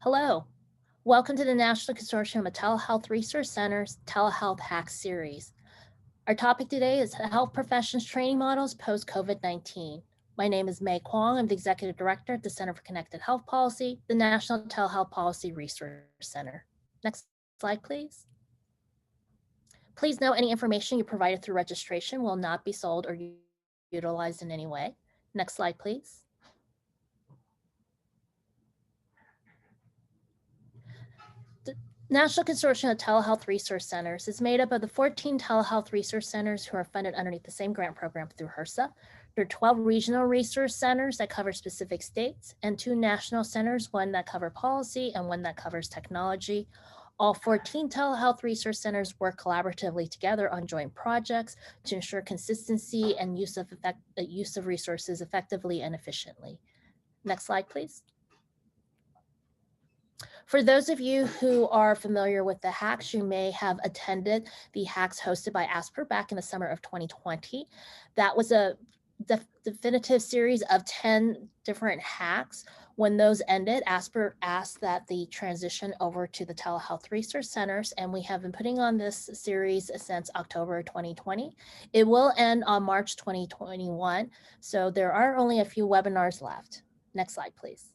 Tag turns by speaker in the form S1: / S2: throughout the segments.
S1: Hello, welcome to the National Consortium of Telehealth Resource Centers Telehealth Hack Series. Our topic today is Health Professions Training Models Post-COVID-19. My name is May Kwong. I'm the Executive Director at the Center for Connected Health Policy, the National Telehealth Policy Resource Center. Next slide, please. Please note any information you provided through registration will not be sold or utilized in any way. Next slide, please. National Consortium of Telehealth Resource Centers is made up of the 14 telehealth resource centers who are funded underneath the same grant program through HRSA. There are 12 regional resource centers that cover specific states and 2 national centers, one that cover policy and one that covers technology. All 14 telehealth resource centers work collaboratively together on joint projects to ensure consistency and use of resources effectively and efficiently. Next slide, please. For those of you who are familiar with the hacks, you may have attended the hacks hosted by ASPR back in the summer of 2020. That was a definitive series of 10 different hacks. When those ended, ASPR asked that the transition over to the telehealth resource centers, and we have been putting on this series since October 2020. It will end on March 2021, so there are only a few webinars left. Next slide, please.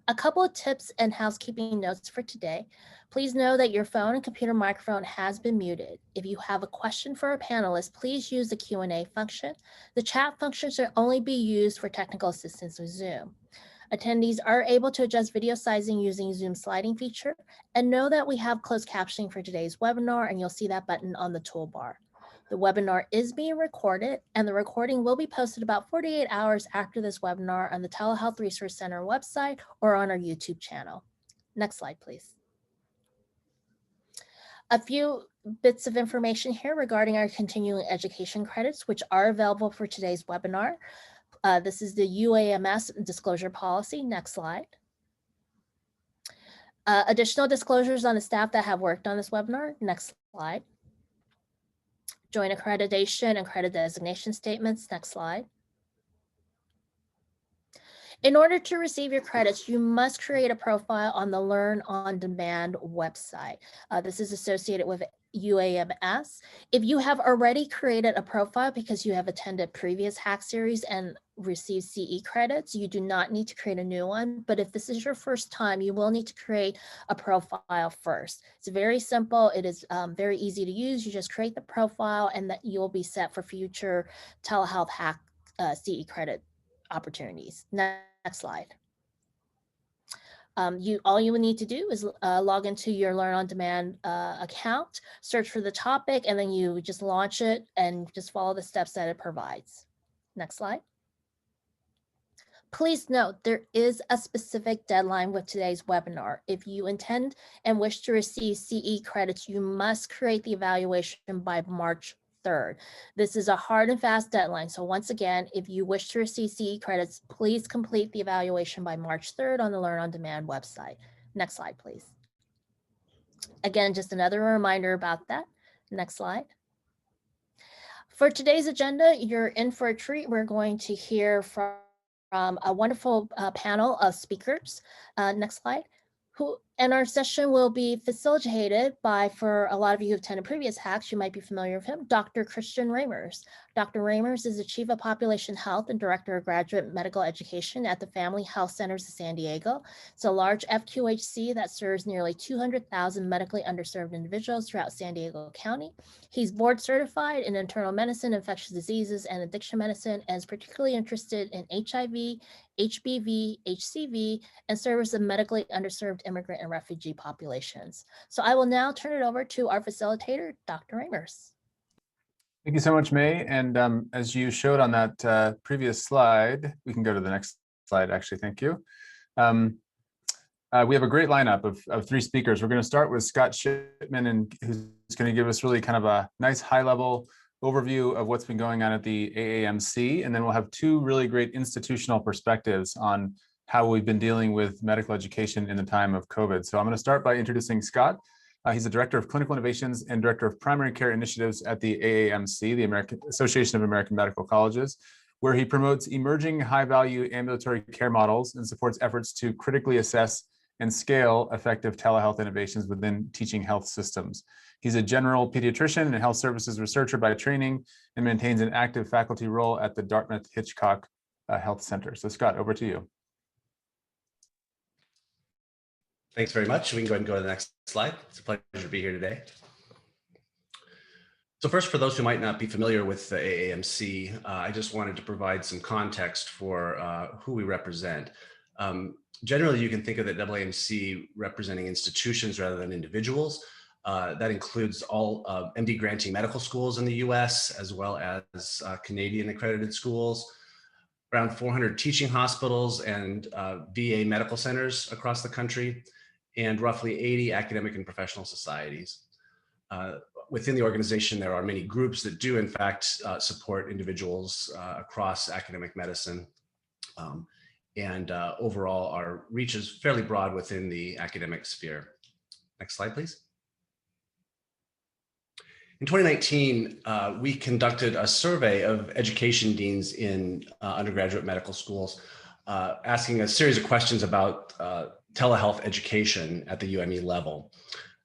S1: A couple of tips and housekeeping notes for today. Please know that your phone and computer microphone has been muted. If you have a question for our panelists, please use the Q&A function. The chat function should only be used for technical assistance with Zoom. Attendees are able to adjust video sizing using Zoom sliding feature, and know that we have closed captioning for today's webinar, and you'll see that button on the toolbar. The webinar is being recorded, and the recording will be posted about 48 hours after this webinar on the Telehealth Resource Center website or on our YouTube channel. Next slide, please. A few bits of information here regarding our continuing education credits, which are available for today's webinar. This is the Uams disclosure policy. Next slide. Additional disclosures on the staff that have worked on this webinar. Next slide. Joint accreditation and credit designation statements. Next slide. In order to receive your credits, you must create a profile on the Learn on Demand website. This is associated with UAMS. If you have already created a profile because you have attended previous hack series and received CE credits, you do not need to create a new one. But if this is your first time, you will need to create a profile first. It's very simple. It is very easy to use. You just create the profile and that you'll be set for future telehealth hack CE credit opportunities. Next slide. All you would need to do is log into your Learn on Demand account, search for the topic, and then you just launch it and just follow the steps that it provides. Next slide. Please note there is a specific deadline with today's webinar. If you intend and wish to receive CE credits, you must create the evaluation by March 3rd. This is a hard and fast deadline. So once again, if you wish to receive CE credits, please complete the evaluation by March 3rd on the Learn on Demand website. Next slide, please. Again, just another reminder about that. Next slide. For today's agenda, you're in for a treat. We're going to hear from a wonderful panel of speakers. Next slide. And our session will be facilitated by, for a lot of you who have attended previous hacks, you might be familiar with him, Dr. Christian Reimers. Dr. Reimers is the Chief of Population Health and Director of Graduate Medical Education at the Family Health Centers of San Diego. It's a large FQHC that serves nearly 200,000 medically underserved individuals throughout San Diego County. He's board certified in internal medicine, infectious diseases, and addiction medicine, and is particularly interested in HIV, HBV, HCV, and service of medically underserved immigrant and refugee populations. So I will now turn it over to our facilitator, Dr. Reimers.
S2: Thank you so much, May. And as you showed on that previous slide, we can go to the next slide, actually, thank you. We have a great lineup of 3 speakers. We're going to start with Scott Shipman, who's going to give us really kind of a nice high-level overview of what's been going on at the AAMC. And then we'll have 2 really great institutional perspectives on how we've been dealing with medical education in the time of COVID. So I'm going to start by introducing Scott. He's the Director of Clinical Innovations and Director of Primary Care Initiatives at the AAMC, the American Association of American Medical Colleges, where he promotes emerging high-value ambulatory care models and supports efforts to critically assess and scale effective telehealth innovations within teaching health systems. He's a general pediatrician and health services researcher by training and maintains an active faculty role at the Dartmouth Hitchcock Health Center. So Scott, over to you.
S3: Thanks very much. We can go ahead and go to the next slide. It's a pleasure to be here today. So first, for those who might not be familiar with the AAMC, I just wanted to provide some context for who we represent. Generally, you can think of the AAMC representing institutions rather than individuals. That includes all MD granting medical schools in the US, as well as Canadian accredited schools, around 400 teaching hospitals and VA medical centers across the country, and roughly 80 academic and professional societies. Within the organization, there are many groups that do, in fact, support individuals across academic medicine. Overall, our reach is fairly broad within the academic sphere. Next slide, please. In 2019, we conducted a survey of education deans in undergraduate medical schools, asking a series of questions about telehealth education at the UME level.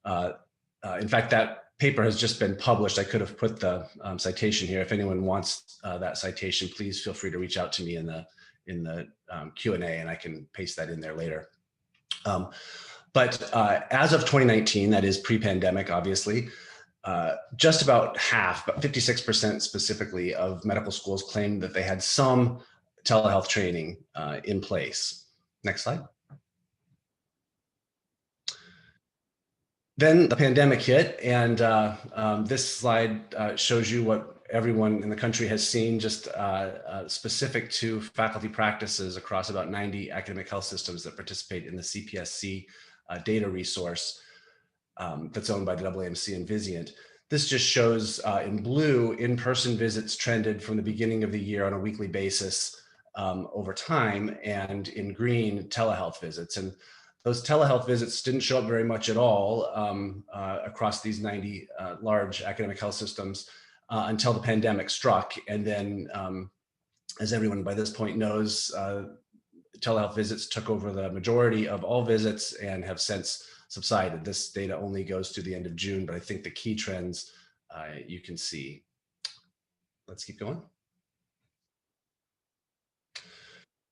S3: In fact, that paper has just been published. I could have put the citation here. If anyone wants that citation, please feel free to reach out to me in the Q&A, and I can paste that in there later. But as of 2019, that is pre-pandemic, obviously, just about half, but 56% specifically, of medical schools claimed that they had some telehealth training in place. Next slide. Then the pandemic hit, and this slide shows you what everyone in the country has seen, just specific to faculty practices across about 90 academic health systems that participate in the CPSC data resource that's owned by the AAMC and Vizient. This just shows in blue, in-person visits trended from the beginning of the year on a weekly basis over time, and in green, telehealth visits. And those telehealth visits didn't show up very much at all across these 90 large academic health systems until the pandemic struck. And then, as everyone by this point knows, telehealth visits took over the majority of all visits and have since subsided. This data only goes to the end of June, but I think the key trends you can see. Let's keep going.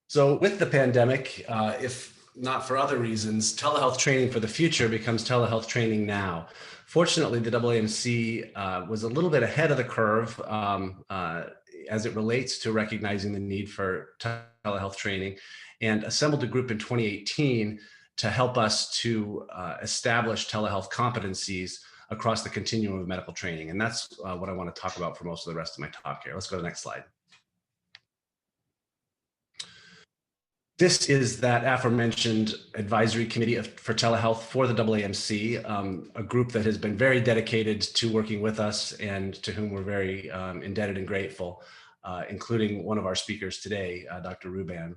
S3: So with the pandemic, if not for other reasons, telehealth training for the future becomes telehealth training now. Fortunately, the AAMC was a little bit ahead of the curve as it relates to recognizing the need for telehealth training, and assembled a group in 2018 to help us to establish telehealth competencies across the continuum of medical training. And that's what I want to talk about for most of the rest of my talk here. Let's go to the next slide. This is that aforementioned advisory committee for telehealth for the AAMC, a group that has been very dedicated to working with us and to whom we're very indebted and grateful, including one of our speakers today, Dr. Rheuban.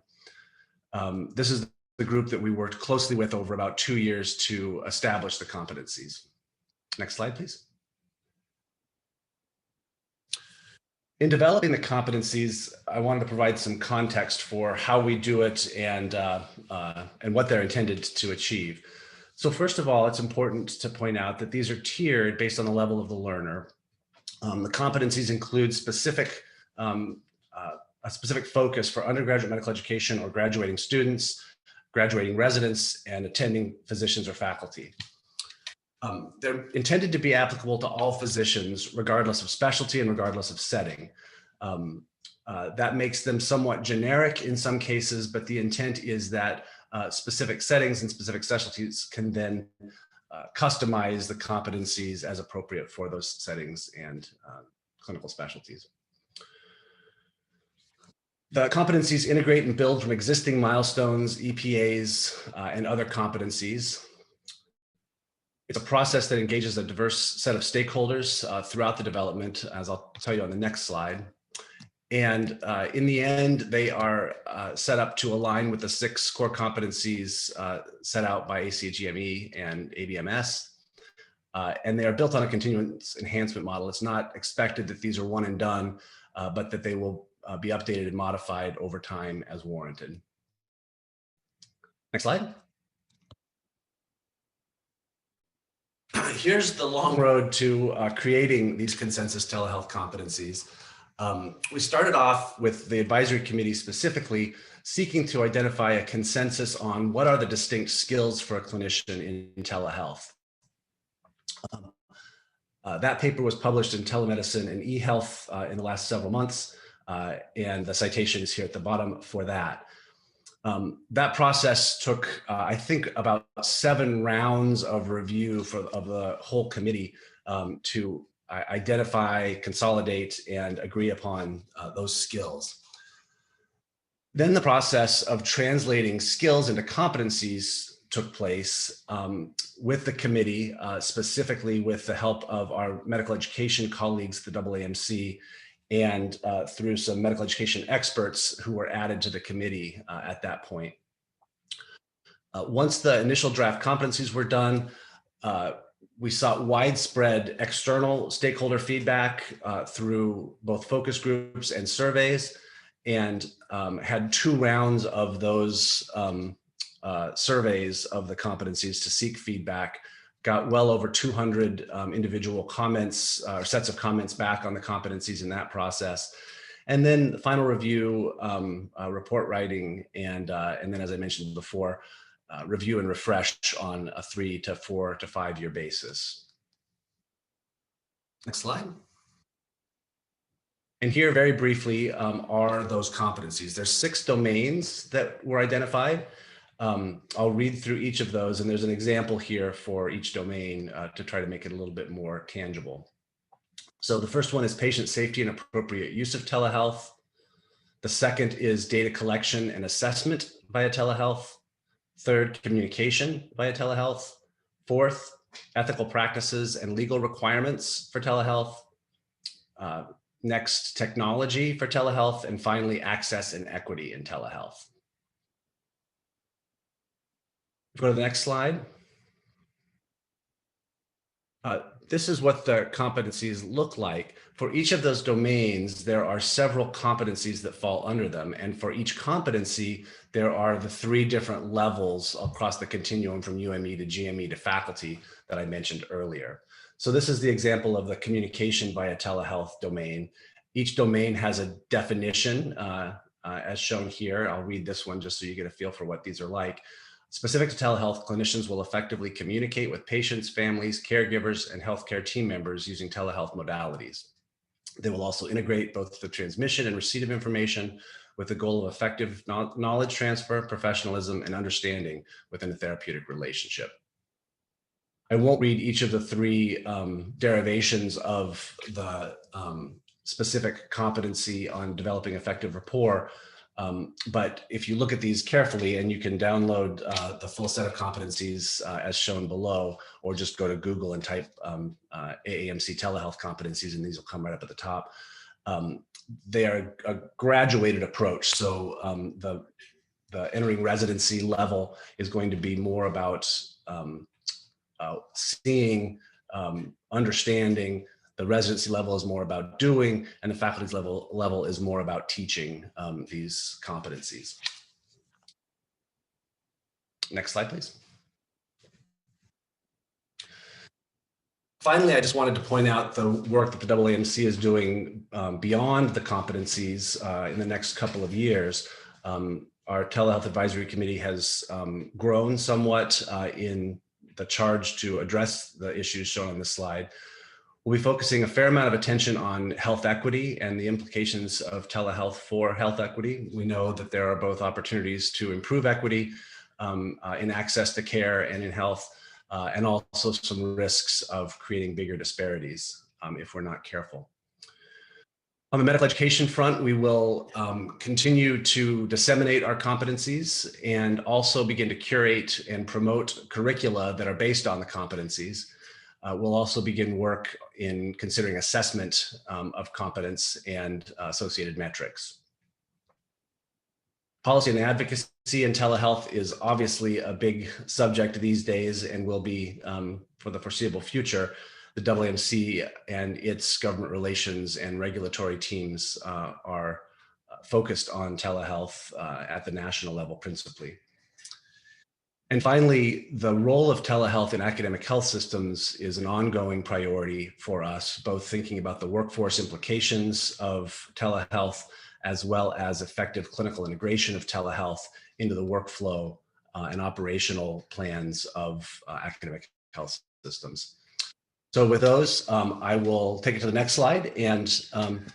S3: This is the group that we worked closely with over about 2 years to establish the competencies. Next slide, please. In developing the competencies, I wanted to provide some context for how we do it and what they're intended to achieve. So first of all, it's important to point out that these are tiered based on the level of the learner. The competencies include a specific focus for undergraduate medical education or graduating students, graduating residents, and attending physicians or faculty. They're intended to be applicable to all physicians, regardless of specialty and regardless of setting. That makes them somewhat generic in some cases, but the intent is that specific settings and specific specialties can then customize the competencies as appropriate for those settings and clinical specialties. The competencies integrate and build from existing milestones, EPAs, and other competencies. It's a process that engages a diverse set of stakeholders throughout the development, as I'll tell you on the next slide. And in the end, they are set up to align with the 6 core competencies set out by Acgme and ABMS. And they are built on a continuous enhancement model. It's not expected that these are one and done, but that they will be updated and modified over time as warranted. Next slide. here's the long road to creating these consensus telehealth competencies. We started off with the advisory committee specifically seeking to identify a consensus on what are the distinct skills for a clinician in telehealth. That paper was published in Telemedicine and eHealth in the last several months, and the citation is here at the bottom for that. That process took, I think, about 7 rounds of review of the whole committee to identify, consolidate, and agree upon those skills. Then the process of translating skills into competencies took place with the committee, specifically with the help of our medical education colleagues, the AAMC, and through some medical education experts who were added to the committee at that point. Once the initial draft competencies were done, we sought widespread external stakeholder feedback through both focus groups and surveys, and had 2 rounds of those surveys of the competencies to seek feedback. Got well over 200 individual comments or sets of comments back on the competencies in that process. And then the final review, report writing, and then, as I mentioned before, review and refresh on a 3 to 4 to 5 year basis. Next slide. And here, very briefly, are those competencies. There's 6 domains that were identified. I'll read through each of those, and there's an example here for each domain to try to make it a little bit more tangible. So the first one is patient safety and appropriate use of telehealth. The second is data collection and assessment via telehealth. Third, communication via telehealth. Fourth, ethical practices and legal requirements for telehealth. Next, technology for telehealth. And finally, access and equity in telehealth. Go to the next slide. This is what the competencies look like. For each of those domains, there are several competencies that fall under them. And for each competency, there are the 3 different levels across the continuum from UME to GME to faculty that I mentioned earlier. So this is the example of the communication via telehealth domain. Each domain has a definition as shown here. I'll read this one just so you get a feel for what these are like. Specific to telehealth, clinicians will effectively communicate with patients, families, caregivers, and healthcare team members using telehealth modalities. They will also integrate both the transmission and receipt of information with the goal of effective knowledge transfer, professionalism, and understanding within a therapeutic relationship. I won't read each of the 3 derivations of the specific competency on developing effective rapport. But if you look at these carefully, and you can download the full set of competencies as shown below, or just go to Google and type AAMC telehealth competencies, and these will come right up at the top. They are a graduated approach. So the entering residency level is going to be more about seeing, understanding. The residency level is more about doing, and the faculty's level is more about teaching these competencies. Next slide, please. Finally, I just wanted to point out the work that the AAMC is doing beyond the competencies in the next couple of years. Our Telehealth Advisory Committee has grown somewhat in the charge to address the issues shown on this slide. We'll be focusing a fair amount of attention on health equity and the implications of telehealth for health equity. We know that there are both opportunities to improve equity in access to care and in health, and also some risks of creating bigger disparities if we're not careful. On the medical education front, we will continue to disseminate our competencies and also begin to curate and promote curricula that are based on the competencies. We'll also begin work in considering assessment of competence and associated metrics. Policy and advocacy in telehealth is obviously a big subject these days, and will be for the foreseeable future. The AAMC and its government relations and regulatory teams are focused on telehealth at the national level principally. And finally, the role of telehealth in academic health systems is an ongoing priority for us, both thinking about the workforce implications of telehealth, as well as effective clinical integration of telehealth into the workflow and operational plans of academic health systems. So with those, I will take it to the next slide and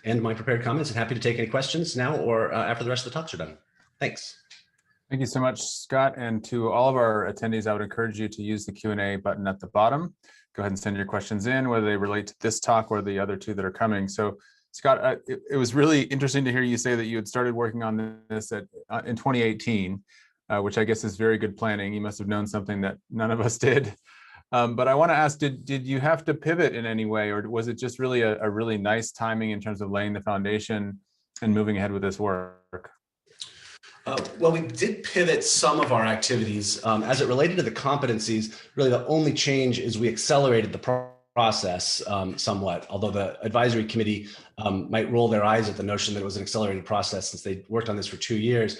S3: end my prepared comments, and happy to take any questions now or after the rest of the talks are done. Thanks.
S2: Thank you so much, Scott. And to all of our attendees, I would encourage you to use the Q&A button at the bottom. Go ahead and send your questions in, whether they relate to this talk or the other two that are coming. So Scott, it was really interesting to hear you say that you had started working on this in 2018, which I guess is very good planning. You must have known something that none of us did. But I want to ask, did you have to pivot in any way, or was it just really a really nice timing in terms of laying the foundation and moving ahead with this work?
S3: Well, we did pivot some of our activities as it related to the competencies. Really, the only change is we accelerated the process somewhat, although the advisory committee might roll their eyes at the notion that it was an accelerated process since they worked on this for 2 years.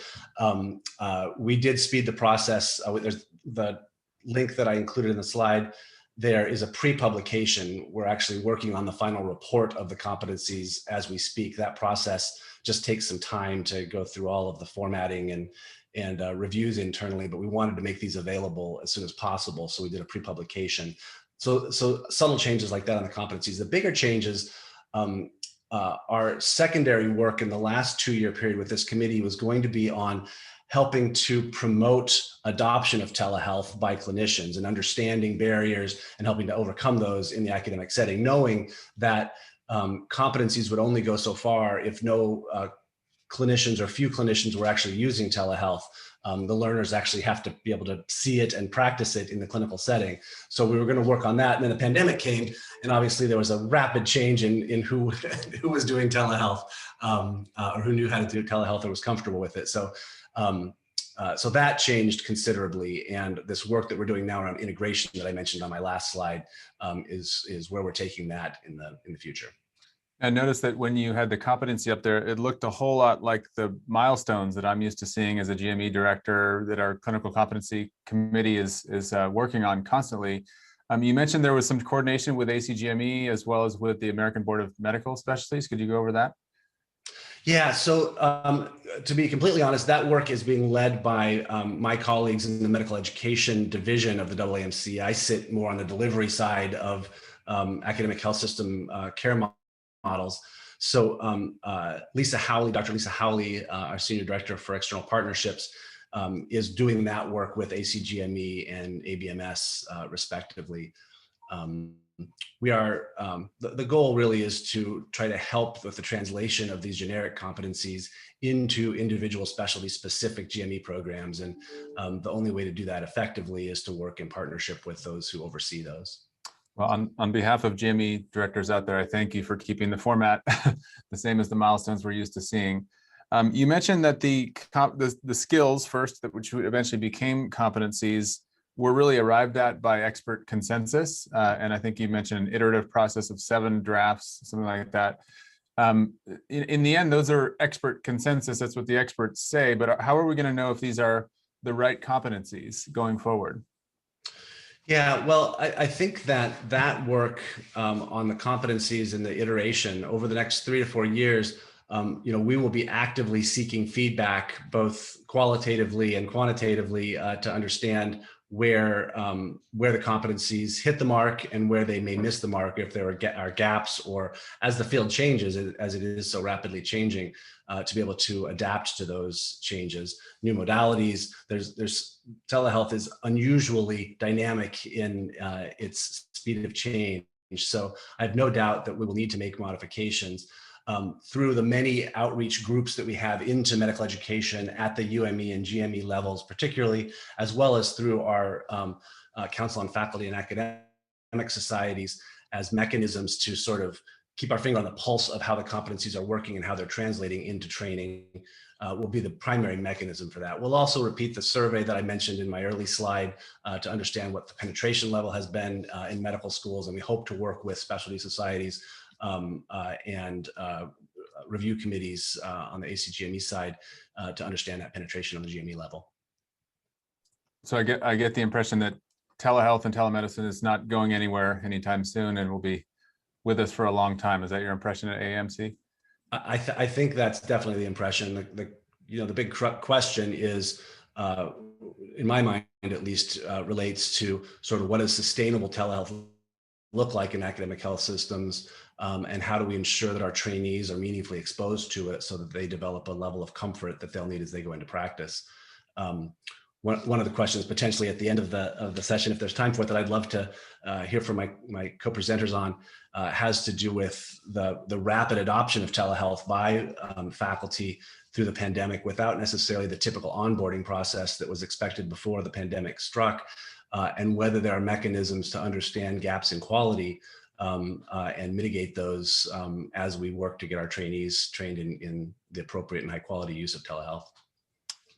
S3: We did speed the process. There's the link that I included in the slide. There is a pre-publication. We're actually working on the final report of the competencies as we speak. That process just takes some time to go through all of the formatting and reviews internally, but we wanted to make these available as soon as possible. So we did a pre-publication. So subtle changes like that on the competencies. The bigger changes, our secondary work in the last 2-year period with this committee was going to be on helping to promote adoption of telehealth by clinicians and understanding barriers and helping to overcome those in the academic setting, knowing that competencies would only go so far if no clinicians or few clinicians were actually using telehealth. The learners actually have to be able to see it and practice it in the clinical setting. So we were going to work on that. And then the pandemic came, and obviously there was a rapid change in who was doing telehealth or who knew how to do telehealth or was comfortable with it. So that changed considerably. And this work that we're doing now around integration that I mentioned on my last slide is where we're taking that in the future.
S2: I noticed that when you had the competency up there, it looked a whole lot like the milestones that I'm used to seeing as a GME director that our clinical competency committee is working on constantly. You mentioned there was some coordination with ACGME as well as with the American Board of Medical Specialties. Could you go over that?
S3: Yeah, so to be completely honest, that work is being led by my colleagues in the medical education division of the AAMC. I sit more on the delivery side of academic health system care models. So Dr. Lisa Howley, our Senior Director for External Partnerships, is doing that work with ACGME and ABMS respectively. We are, the goal really is to try to help with the translation of these generic competencies into individual specialty specific GME programs. And the only way to do that effectively is to work in partnership with those who oversee those.
S2: Well, on behalf of GME directors out there, I thank you for keeping the format the same as the milestones we're used to seeing. You mentioned that the skills first, which eventually became competencies, were really arrived at by expert consensus. And I think you mentioned an iterative process of 7 drafts, something like that. In the end, those are expert consensus. That's what the experts say. But how are we going to know if these are the right competencies going forward?
S3: Yeah, well, I think that work on the competencies and the iteration over the next 3 to 4 years, we will be actively seeking feedback, both qualitatively and quantitatively, to understand where the competencies hit the mark and where they may miss the mark if there are gaps, or as the field changes, as it is so rapidly changing, to be able to adapt to those changes. New modalities, telehealth is unusually dynamic in its speed of change. So I have no doubt that we will need to make modifications. Through the many outreach groups that we have into medical education at the UME and GME levels, particularly, as well as through our Council on Faculty and Academic Societies as mechanisms to sort of keep our finger on the pulse of how the competencies are working and how they're translating into training, will be the primary mechanism for that. We'll also repeat the survey that I mentioned in my early slide to understand what the penetration level has been in medical schools, and we hope to work with specialty societies and review committees on the ACGME side to understand that penetration on the GME level.
S2: So I get the impression that telehealth and telemedicine is not going anywhere anytime soon and will be with us for a long time. Is that your impression at AAMC?
S3: I think that's definitely the impression. The big question is, in my mind at least, relates to sort of what does sustainable telehealth look like in academic health systems, and how do we ensure that our trainees are meaningfully exposed to it so that they develop a level of comfort that they'll need as they go into practice. One of the questions potentially at the end of the session, if there's time for it, that I'd love to hear from my co-presenters on, has to do with the rapid adoption of telehealth by faculty through the pandemic without necessarily the typical onboarding process that was expected before the pandemic struck, and whether there are mechanisms to understand gaps in quality and mitigate those as we work to get our trainees trained in the appropriate and high quality use of telehealth.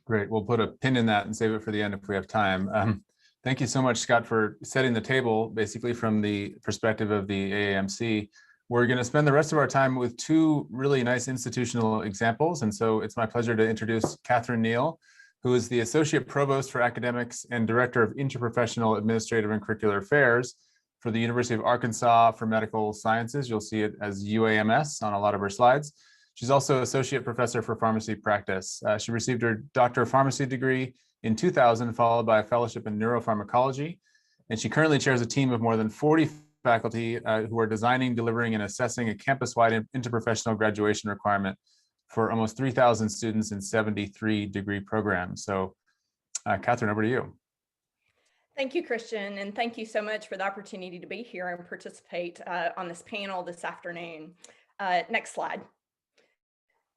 S2: Great. We'll put a pin in that and save it for the end if we have time. Thank you so much, Scott, for setting the table, basically from the perspective of the AAMC. We're going to spend the rest of our time with two really nice institutional examples. And so it's my pleasure to introduce Kathryn Neill, who is the Associate Provost for Academics and Director of Interprofessional Administrative and Curricular Affairs for the University of Arkansas for Medical Sciences. You'll see it as UAMS on a lot of her slides. She's also Associate Professor for Pharmacy Practice. She received her Doctor of Pharmacy degree in 2000, followed by a fellowship in neuropharmacology. And she currently chairs a team of more than 40 faculty who are designing, delivering, and assessing a campus-wide interprofessional graduation requirement for almost 3,000 students in 73 degree programs. So Kathryn, over to you.
S4: Thank you, Christian, and thank you so much for the opportunity to be here and participate on this panel this afternoon. Next slide.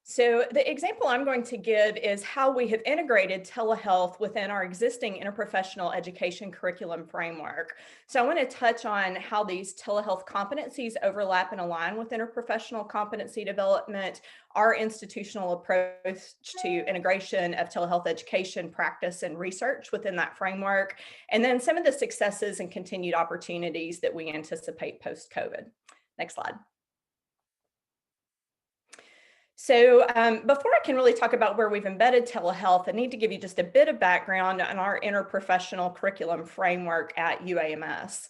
S4: So the example I'm going to give is how we have integrated telehealth within our existing interprofessional education curriculum framework. So I want to touch on how these telehealth competencies overlap and align with interprofessional competency development, our institutional approach to integration of telehealth education, practice, and research within that framework, and then some of the successes and continued opportunities that we anticipate post-COVID. Next slide. So before I can really talk about where we've embedded telehealth, I need to give you just a bit of background on our interprofessional curriculum framework at UAMS.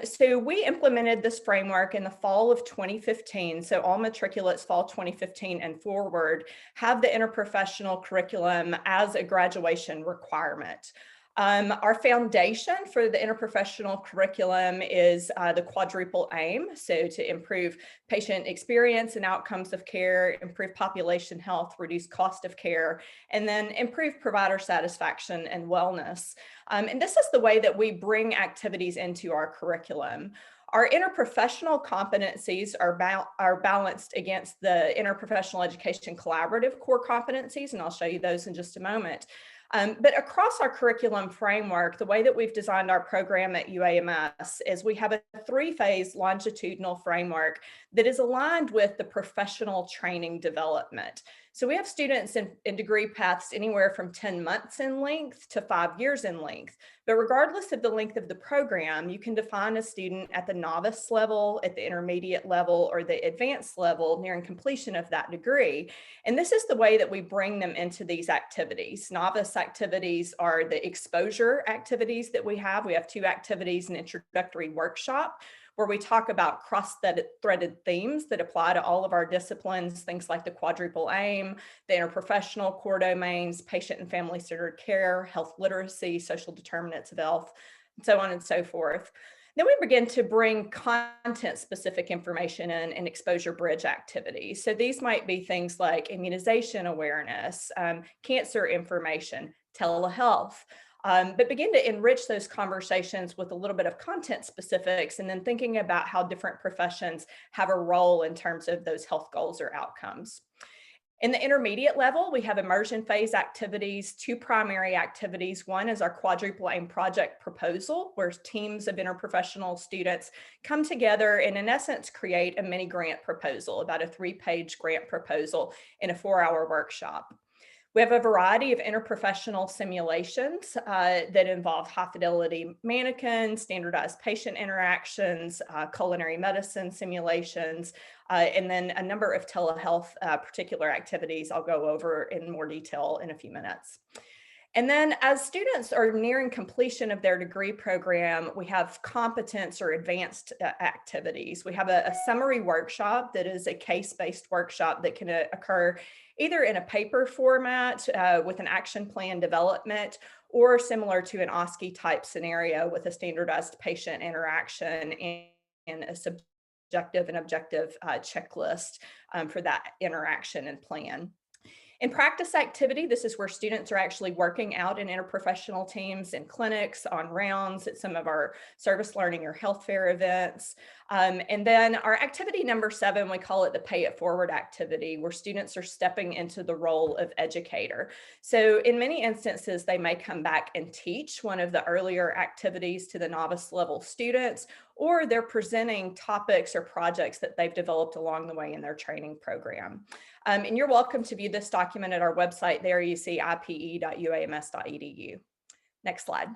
S4: So we implemented this framework in the fall of 2015. So all matriculates fall 2015 and forward have the interprofessional curriculum as a graduation requirement. Our foundation for the interprofessional curriculum is the quadruple aim. So to improve patient experience and outcomes of care, improve population health, reduce cost of care, and then improve provider satisfaction and wellness. And this is the way that we bring activities into our curriculum. Our interprofessional competencies are balanced against the interprofessional education collaborative core competencies, and I'll show you those in just a moment. But across our curriculum framework, the way that we've designed our program at UAMS is we have a 3-phase longitudinal framework that is aligned with the professional training development. So we have students in degree paths anywhere from 10 months in length to 5 years in length. But regardless of the length of the program, you can define a student at the novice level, at the intermediate level, or the advanced level nearing completion of that degree. And this is the way that we bring them into these activities. Novice activities are the exposure activities that we have. We have 2 activities, an introductory workshop, where we talk about cross-threaded themes that apply to all of our disciplines, things like the quadruple aim, the interprofessional core domains, patient and family-centered care, health literacy, social determinants of health, and so on and so forth. Then we begin to bring content-specific information in and exposure bridge activities. So these might be things like immunization awareness, cancer information, telehealth, but begin to enrich those conversations with a little bit of content specifics and then thinking about how different professions have a role in terms of those health goals or outcomes. In the intermediate level, we have immersion phase activities, 2 primary activities. One is our quadruple aim project proposal, where teams of interprofessional students come together and in essence create a mini grant proposal, about a 3-page grant proposal in a 4-hour workshop. We have a variety of interprofessional simulations that involve high fidelity mannequins, standardized patient interactions, culinary medicine simulations, and then a number of telehealth particular activities I'll go over in more detail in a few minutes. And then as students are nearing completion of their degree program, we have competence or advanced activities. We have a summary workshop that is a case-based workshop that can occur either in a paper format with an action plan development, or similar to an OSCE type scenario with a standardized patient interaction and a subjective and objective checklist for that interaction and plan. In practice activity, this is where students are actually working out in interprofessional teams and clinics, on rounds at some of our service learning or health fair events. And then our activity number 7, we call it the pay it forward activity, where students are stepping into the role of educator. So in many instances, they may come back and teach one of the earlier activities to the novice level students, or they're presenting topics or projects that they've developed along the way in their training program. And you're welcome to view this document at our website. There you see ipe.uams.edu. Next slide.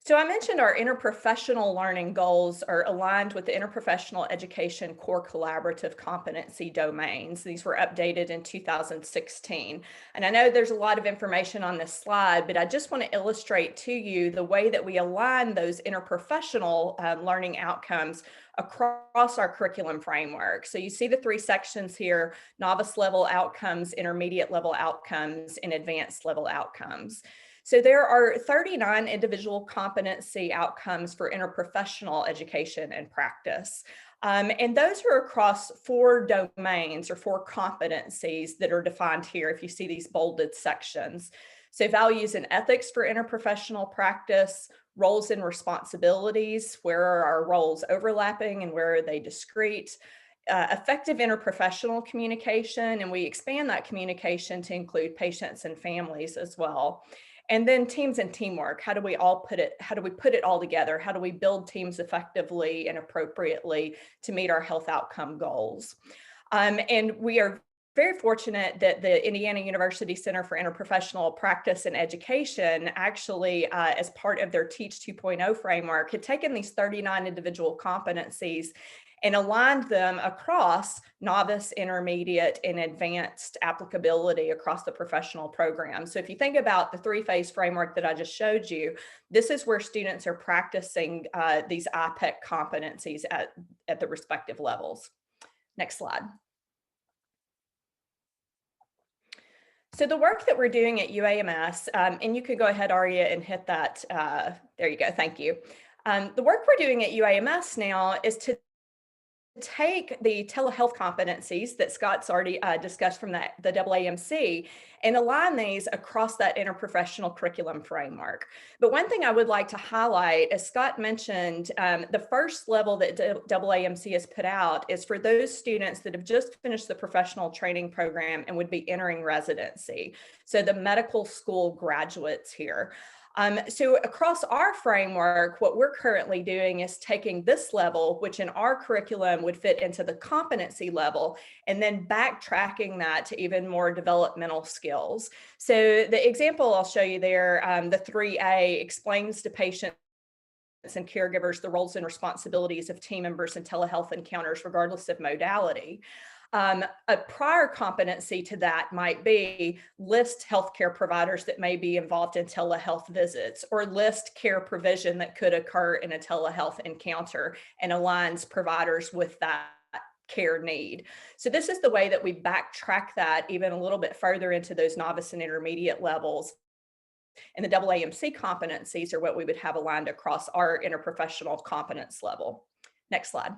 S4: So I mentioned our interprofessional learning goals are aligned with the Interprofessional Education Core Collaborative Competency domains. These were updated in 2016. And I know there's a lot of information on this slide, but I just want to illustrate to you the way that we align those interprofessional learning outcomes across our curriculum framework. So you see the 3 sections here: novice level outcomes, intermediate level outcomes, and advanced level outcomes. So there are 39 individual competency outcomes for interprofessional education and practice. And those are across 4 domains or 4 competencies that are defined here if you see these bolded sections. So values and ethics for interprofessional practice, roles and responsibilities, where are our roles overlapping and where are they discrete, effective interprofessional communication, and we expand that communication to include patients and families as well. And then teams and teamwork. How do we put it all together? How do we build teams effectively and appropriately to meet our health outcome goals? And we are very fortunate that the Indiana University Center for Interprofessional Practice and Education actually, as part of their Teach 2.0 framework, had taken these 39 individual competencies and aligned them across novice, intermediate, and advanced applicability across the professional program. So if you think about the 3-phase framework that I just showed you, this is where students are practicing these IPEC competencies at the respective levels. Next slide. So the work that we're doing at UAMS, and you could go ahead, Aria, and hit that. There you go, thank you. The work we're doing at UAMS now is to take the telehealth competencies that Scott's already discussed from the AAMC and align these across that interprofessional curriculum framework. But one thing I would like to highlight, as Scott mentioned, the first level that AAMC has put out is for those students that have just finished the professional training program and would be entering residency. So the medical school graduates here. So across our framework, what we're currently doing is taking this level, which in our curriculum would fit into the competency level, and then backtracking that to even more developmental skills. So the example I'll show you there, the 3A explains to patients and caregivers the roles and responsibilities of team members in telehealth encounters, regardless of modality. A prior competency to that might be list healthcare providers that may be involved in telehealth visits, or list care provision that could occur in a telehealth encounter and aligns providers with that care need. So this is the way that we backtrack that even a little bit further into those novice and intermediate levels. And the AAMC competencies are what we would have aligned across our interprofessional competence level. Next slide.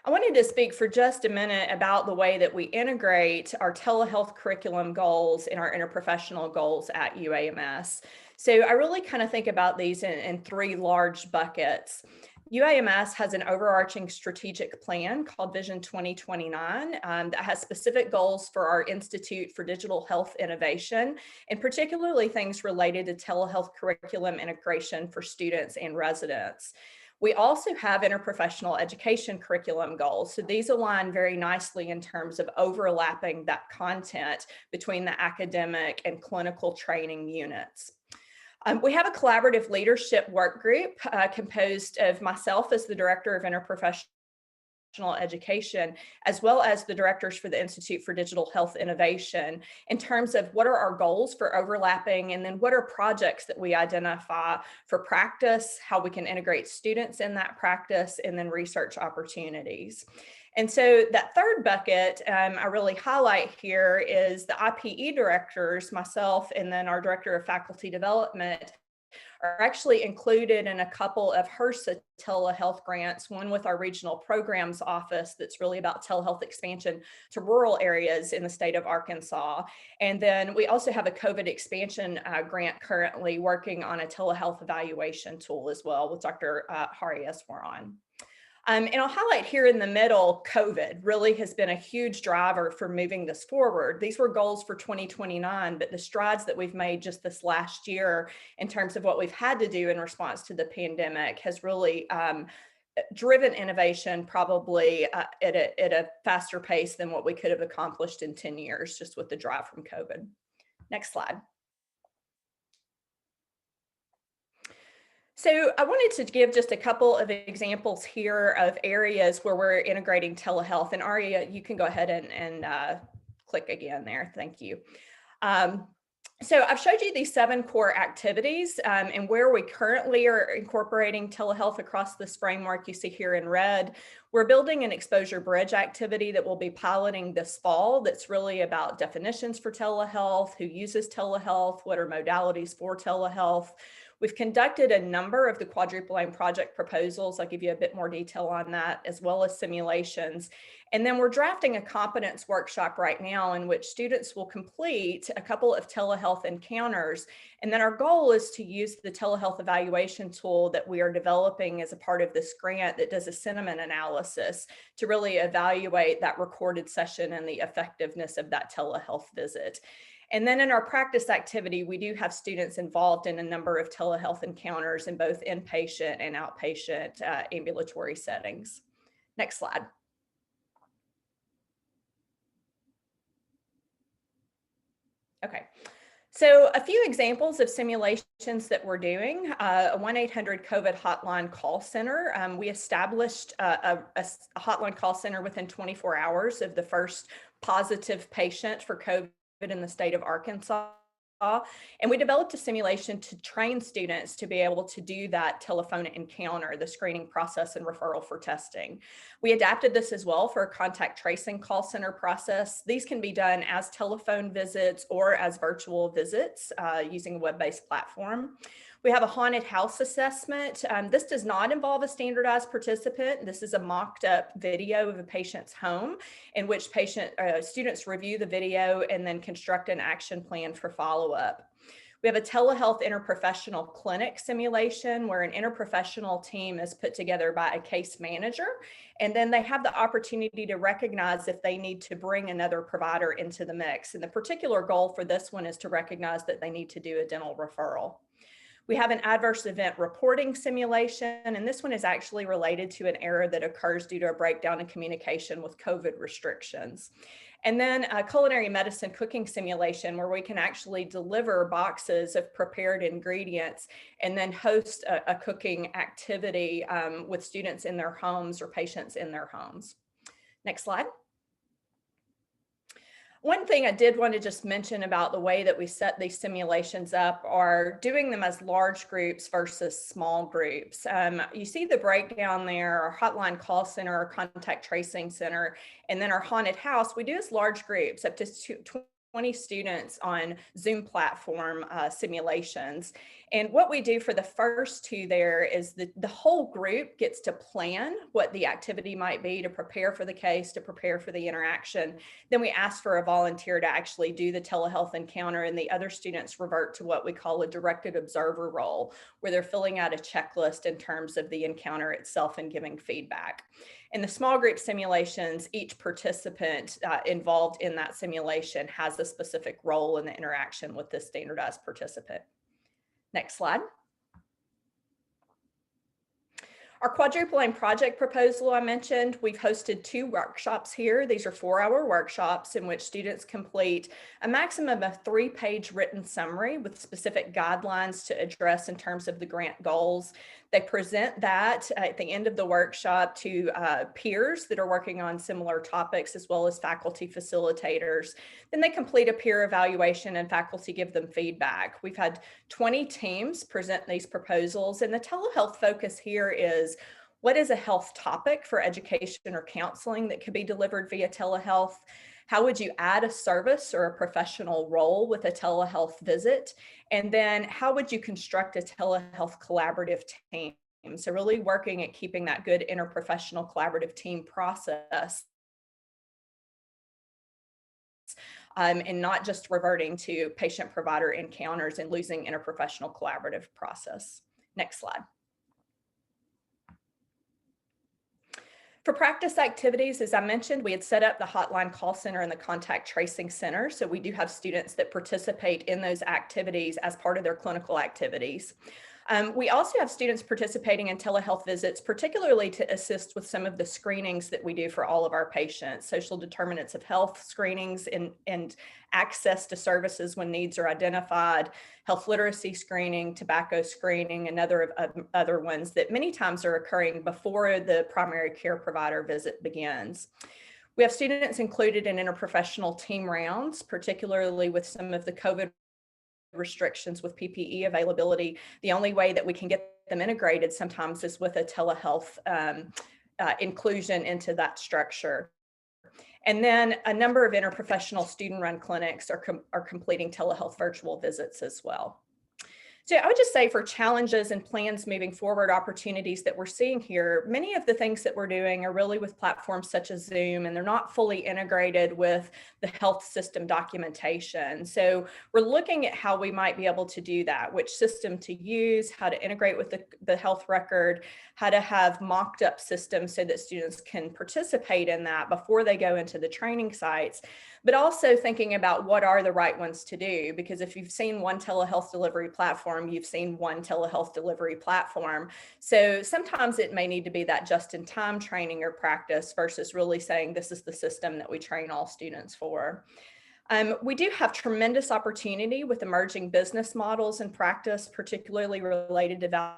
S4: I wanted to speak for just a minute about the way that we integrate our telehealth curriculum goals and our interprofessional goals at UAMS. So I really kind of think about these in 3 large buckets. UAMS has an overarching strategic plan called Vision 2029 that has specific goals for our Institute for Digital Health Innovation, and particularly things related to telehealth curriculum integration for students and residents. We also have interprofessional education curriculum goals. So these align very nicely in terms of overlapping that content between the academic and clinical training units. We have a collaborative leadership work group composed of myself as the Director of Interprofessional Education, as well as the directors for the Institute for Digital Health Innovation, in terms of what are our goals for overlapping, and then what are projects that we identify for practice, how we can integrate students in that practice, and then research opportunities. And so that third bucket I really highlight here is the IPE directors, myself, and then our director of faculty development are actually included in a couple of HRSA telehealth grants, one with our regional programs office that's really about telehealth expansion to rural areas in the state of Arkansas. And then we also have a COVID expansion grant currently working on a telehealth evaluation tool as well with Dr. Hari Eswaran. And I'll highlight here in the middle, COVID really has been a huge driver for moving this forward. These were goals for 2029, but the strides that we've made just this last year in terms of what we've had to do in response to the pandemic has really driven innovation probably at a faster pace than what we could have accomplished in 10 years just with the drive from COVID. Next slide. So I wanted to give just a couple of examples here of areas where we're integrating telehealth. And Aria, you can go ahead and click again there. Thank you. So I've showed you these 7 core activities and where we currently are incorporating telehealth across this framework you see here in red. We're building an exposure bridge activity that we'll be piloting this fall that's really about definitions for telehealth, who uses telehealth, what are modalities for telehealth. We've conducted a number of the Quadrupline project proposals. I'll give you a bit more detail on that, as well as simulations. And then we're drafting a competence workshop right now in which students will complete a couple of telehealth encounters. And then our goal is to use the telehealth evaluation tool that we are developing as a part of this grant that does a sentiment analysis to really evaluate that recorded session and the effectiveness of that telehealth visit. And then in our practice activity, we do have students involved in a number of telehealth encounters in both inpatient and outpatient ambulatory settings. Next slide. Okay. So a few examples of simulations that we're doing, a 1-800-COVID hotline call center. We established a hotline call center within 24 hours of the first positive patient for COVID in the state of Arkansas. And we developed a simulation to train students to be able to do that telephone encounter, the screening process and referral for testing. We adapted this as well for a contact tracing call center process. These can be done as telephone visits or as virtual visits using a web-based platform. We have a haunted house assessment. This does not involve a standardized participant. This is a mocked up video of a patient's home in which students review the video and then construct an action plan for follow-up. We have a telehealth interprofessional clinic simulation where an interprofessional team is put together by a case manager, and then they have the opportunity to recognize if they need to bring another provider into the mix. And the particular goal for this one is to recognize that they need to do a dental referral. We have an adverse event reporting simulation, and this one is actually related to an error that occurs due to a breakdown in communication with COVID restrictions. And then a culinary medicine cooking simulation where we can actually deliver boxes of prepared ingredients and then host a cooking activity with students in their homes or patients in their homes. Next slide. One thing I did want to just mention about the way that we set these simulations up are doing them as large groups versus small groups. You see the breakdown there, our hotline call center, our contact tracing center, and then our haunted house. We do as large groups, up to 20 students on Zoom platform simulations. And what we do for the first 2 there is the whole group gets to plan what the activity might be to prepare for the case, to prepare for the interaction. Then we ask for a volunteer to actually do the telehealth encounter, and the other students revert to what we call a directed observer role, where they're filling out a checklist in terms of the encounter itself and giving feedback. In the small group simulations, each participant involved in that simulation has a specific role in the interaction with the standardized participant. Next slide. Our Quadrupline project proposal I mentioned, we've hosted 2 workshops here. These are 4-hour workshops in which students complete a maximum of 3-page written summary with specific guidelines to address in terms of the grant goals. They present that at the end of the workshop to peers that are working on similar topics, as well as faculty facilitators. Then they complete a peer evaluation and faculty give them feedback. We've had 20 teams present these proposals, and the telehealth focus here is, what is a health topic for education or counseling that could be delivered via telehealth? How would you add a service or a professional role with a telehealth visit? And then how would you construct a telehealth collaborative team? So really working at keeping that good interprofessional collaborative team process, and not just reverting to patient-provider encounters and losing interprofessional collaborative process. Next slide. For practice activities, as I mentioned, we had set up the hotline call center and the contact tracing center. So we do have students that participate in those activities as part of their clinical activities. We also have students participating in telehealth visits, particularly to assist with some of the screenings that we do for all of our patients, social determinants of health screenings and access to services when needs are identified, health literacy screening, tobacco screening, and other ones that many times are occurring before the primary care provider visit begins. We have students included in interprofessional team rounds, particularly with some of the COVID restrictions with PPE availability. The only way that we can get them integrated sometimes is with a telehealth inclusion into that structure. And then a number of interprofessional student-run clinics are completing telehealth virtual visits as well. So I would just say, for challenges and plans moving forward, opportunities that we're seeing here, many of the things that we're doing are really with platforms such as Zoom, and they're not fully integrated with the health system documentation. So we're looking at how we might be able to do that, which system to use, how to integrate with the health record, how to have mocked up systems so that students can participate in that before they go into the training sites, but also thinking about what are the right ones to do. Because if you've seen one telehealth delivery platform, you've seen one telehealth delivery platform. So sometimes it may need to be that just-in-time training or practice versus really saying this is the system that we train all students for. We do have tremendous opportunity with emerging business models and practice, particularly related to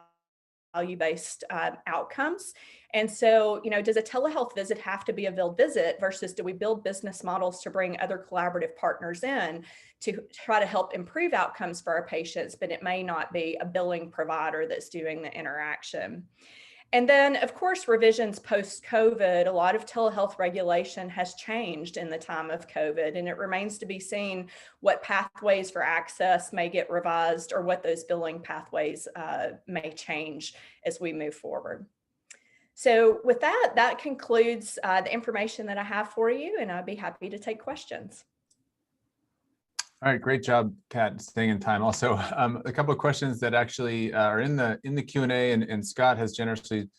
S4: value-based outcomes. And so, does a telehealth visit have to be a billed visit versus do we build business models to bring other collaborative partners in to try to help improve outcomes for our patients, but it may not be a billing provider that's doing the interaction. And then, of course, revisions post-COVID. A lot of telehealth regulation has changed in the time of COVID, and it remains to be seen what pathways for access may get revised or what those billing pathways may change as we move forward. So with that, that concludes the information that I have for you, and I'd be happy to take questions.
S2: All right, great job, Kat, staying in time. Also, a couple of questions that actually are in the Q&A, and Scott has generously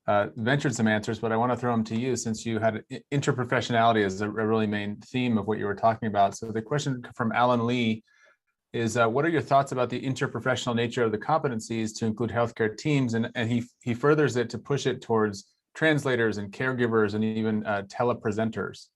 S2: ventured some answers, but I want to throw them to you since you had interprofessionality as a really main theme of what you were talking about. So the question from Alan Lee is, what are your thoughts about the interprofessional nature of the competencies to include healthcare teams? And he furthers it to push it towards translators and caregivers and even telepresenters.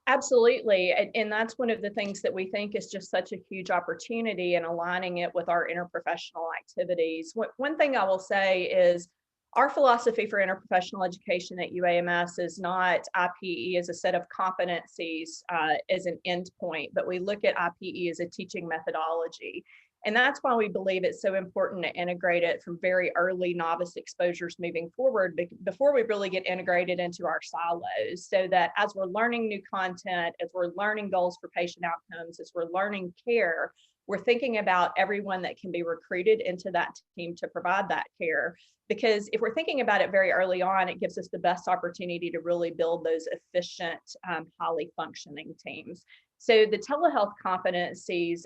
S4: Absolutely. And that's one of the things that we think is just such a huge opportunity in aligning it with our interprofessional activities. One thing I will say is our philosophy for interprofessional education at UAMS is not IPE as a set of competencies as an endpoint, but we look at IPE as a teaching methodology. And that's why we believe it's so important to integrate it from very early novice exposures moving forward before we really get integrated into our silos, so that as we're learning new content, as we're learning goals for patient outcomes, as we're learning care, we're thinking about everyone that can be recruited into that team to provide that care. Because if we're thinking about it very early on, it gives us the best opportunity to really build those efficient, highly functioning teams. So the telehealth competencies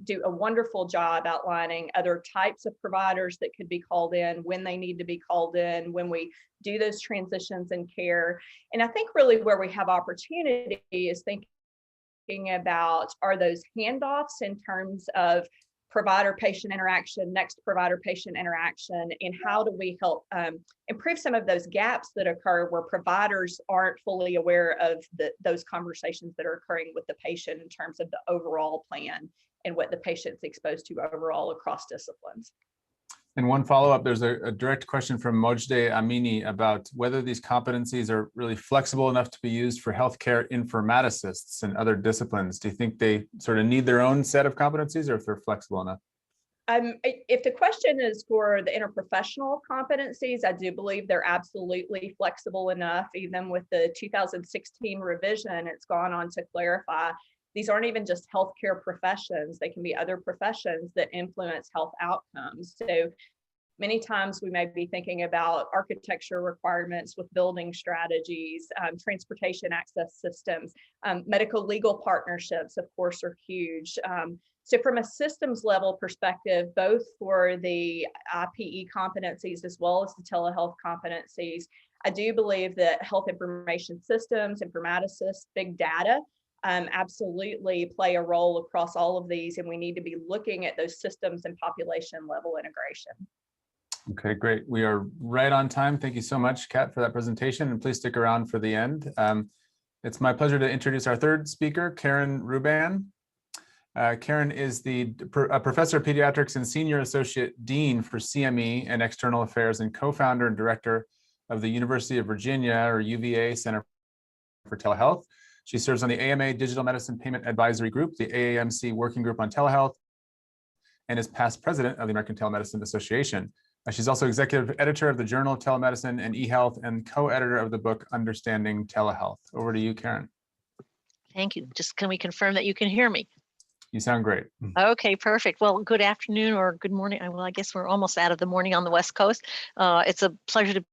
S4: do a wonderful job outlining other types of providers that could be called in, when they need to be called in, when we do those transitions in care. And I think really where we have opportunity is thinking about, are those handoffs in terms of provider-patient interaction, next provider-patient interaction, and how do we help improve some of those gaps that occur where providers aren't fully aware of those conversations that are occurring with the patient in terms of the overall plan and what the patient's exposed to overall across disciplines.
S2: And one follow-up, there's a direct question from Mojdeh Amini about whether these competencies are really flexible enough to be used for healthcare informaticists and other disciplines. Do you think they sort of need their own set of competencies, or if they're flexible enough?
S4: If the question is for the interprofessional competencies, I do believe they're absolutely flexible enough. Even with the 2016 revision, it's gone on to clarify these aren't even just healthcare professions. They can be other professions that influence health outcomes. So many times we may be thinking about architecture requirements with building strategies, transportation access systems, medical legal partnerships, of course, are huge. So from a systems level perspective, both for the IPE competencies as well as the telehealth competencies, I do believe that health information systems, informaticists, big data, absolutely play a role across all of these, and we need to be looking at those systems and population level integration.
S2: Okay, great. We are right on time. Thank you so much, Kat, for that presentation, and please stick around for the end. It's my pleasure to introduce our third speaker, Kathryn Rheuban. Kathryn is a professor of pediatrics and senior associate dean for CME and external affairs, and co-founder and director of the University of Virginia, or UVA, Center for Telehealth. She serves on the AMA Digital Medicine Payment Advisory Group, the AAMC Working Group on Telehealth, and is past president of the American Telemedicine Association. She's also executive editor of the Journal of Telemedicine and eHealth, and co-editor of the book Understanding Telehealth. Over to you, Kathryn.
S5: Thank you. Just can we confirm that you can hear me?
S2: You sound great.
S5: Okay, perfect. Well, good afternoon or good morning. Well, I guess we're almost out of the morning on the West Coast. It's a pleasure to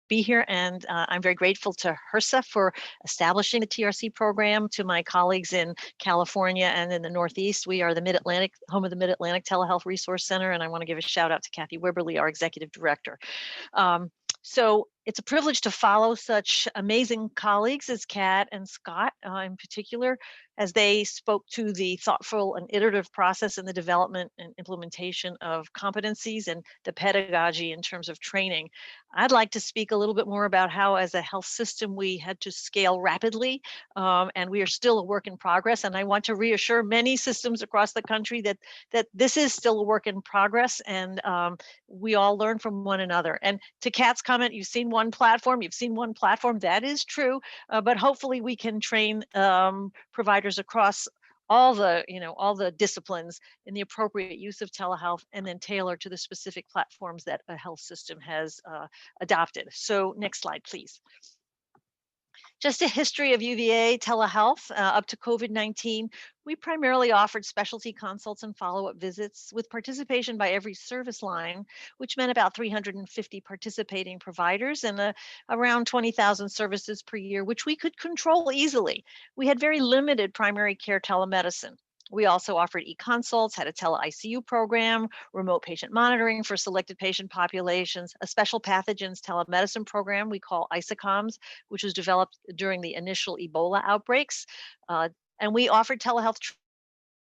S5: be here, and I'm very grateful to HRSA for establishing the TRC program, to my colleagues in California and in the Northeast. We are the Mid-Atlantic, home of the Mid-Atlantic Telehealth Resource Center, and I want to give a shout out to Kathy Wibberly, our executive director. So it's a privilege to follow such amazing colleagues as Kat and Scott in particular, as they spoke to the thoughtful and iterative process in the development and implementation of competencies and the pedagogy in terms of training. I'd like to speak a little bit more about how, as a health system, we had to scale rapidly, and we are still a work in progress. And I want to reassure many systems across the country that this is still a work in progress, and we all learn from one another. And to Kat's comment, you've seen one platform. That is true, but hopefully we can train providers across all the disciplines in the appropriate use of telehealth, and then tailor to the specific platforms that a health system has adopted. So next slide, please. Just a history of UVA telehealth up to COVID-19. We primarily offered specialty consults and follow-up visits with participation by every service line, which meant about 350 participating providers and around 20,000 services per year, which we could control easily. We had very limited primary care telemedicine. We also offered e-consults, had a tele-ICU program, remote patient monitoring for selected patient populations, a special pathogens telemedicine program we call ISOCOMS, which was developed during the initial Ebola outbreaks. And we offered telehealth